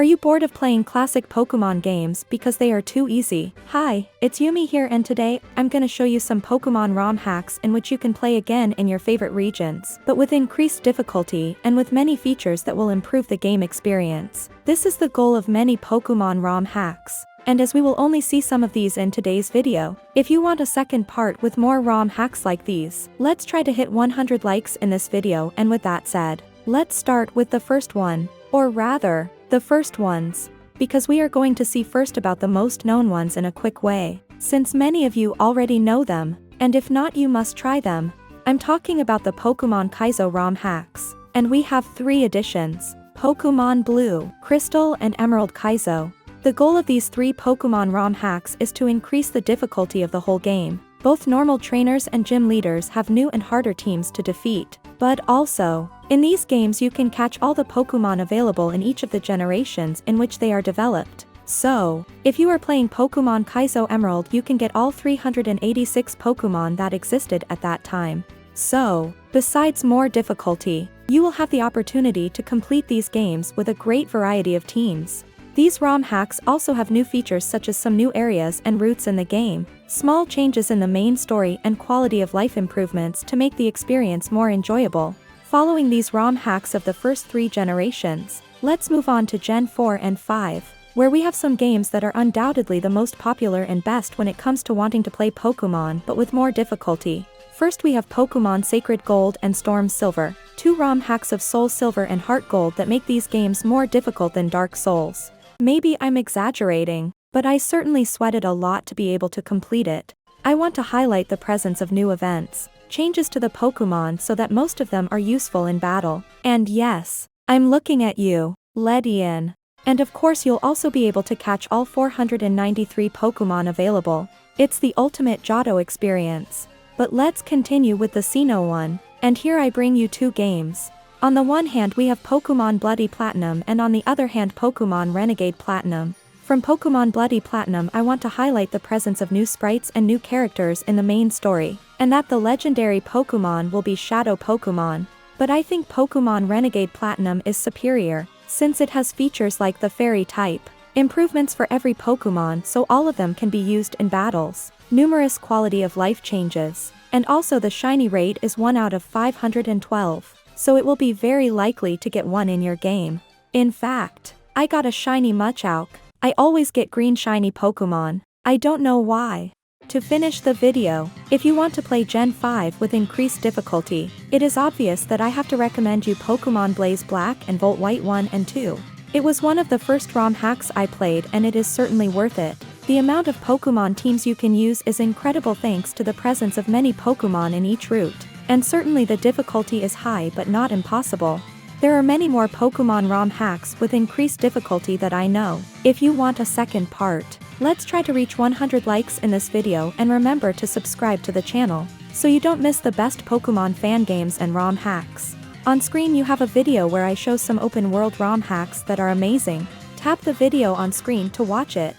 Are you bored of playing classic Pokemon games because they are too easy? Hi, it's Yumi here, and today, I'm gonna show you some Pokemon ROM hacks in which you can play again in your favorite regions, but with increased difficulty and with many features that will improve the game experience. This is the goal of many Pokemon ROM hacks. And as we will only see some of these in today's video, if you want a second part with more ROM hacks like these, let's try to hit 100 likes in this video. And with that said, let's start with the first one, or rather, the first ones, because we are going to see first about the most known ones in a quick way, since many of you already know them, and if not, you must try them. I'm talking about the Pokemon Piezo ROM hacks, and we have 3 editions: Pokemon Blue, Crystal, and Emerald Piezo. The goal of these 3 Pokemon ROM hacks is to increase the difficulty of the whole game. Both normal trainers and gym leaders have new and harder teams to defeat, but also, in these games you can catch all the Pokemon available in each of the generations in which they are developed. So, if you are playing Pokemon Piezo Emerald, you can get all 386 Pokemon that existed at that time. So, besides more difficulty, you will have the opportunity to complete these games with a great variety of teams. These ROM hacks also have new features such as some new areas and routes in the game, small changes in the main story, and quality of life improvements to make the experience more enjoyable. Following these ROM hacks of the first 3 generations, let's move on to Gen 4 and 5, where we have some games that are undoubtedly the most popular and best when it comes to wanting to play Pokemon but with more difficulty. First, we have Pokemon Sacred Gold and Storm Silver, 2 ROM hacks of Soul Silver and Heart Gold that make these games more difficult than Dark Souls. Maybe I'm exaggerating, but I certainly sweated a lot to be able to complete it. I want to highlight the presence of new events, changes to the Pokemon so that most of them are useful in battle. And yes, I'm looking at you, Ledian. And of course you'll also be able to catch all 493 Pokemon available. It's the ultimate Johto experience. But let's continue with the Sinnoh one, and here I bring you 2 games. On the one hand we have Pokemon Bloody Platinum, and on the other hand Pokemon Renegade Platinum. From Pokemon Bloody Platinum I want to highlight the presence of new sprites and new characters in the main story, and that the legendary Pokemon will be Shadow Pokemon. But I think Pokemon Renegade Platinum is superior, since it has features like the Fairy type, improvements for every Pokemon so all of them can be used in battles, numerous quality of life changes, and also the shiny rate is 1 out of 512. So it will be very likely to get one in your game. In fact, I got a shiny Machoke. I always get green shiny Pokemon. I don't know why. To finish the video, if you want to play Gen 5 with increased difficulty, it is obvious that I have to recommend you Pokemon Blaze Black and Volt White 1 and 2. It was one of the first ROM hacks I played and it is certainly worth it. The amount of Pokemon teams you can use is incredible thanks to the presence of many Pokemon in each route. And certainly the difficulty is high but not impossible. There are many more Pokemon ROM hacks with increased difficulty that I know. If you want a second part, let's try to reach 100 likes in this video, and remember to subscribe to the channel, so you don't miss the best Pokemon fan games and ROM hacks. On screen you have a video where I show some open world ROM hacks that are amazing. Tap the video on screen to watch it.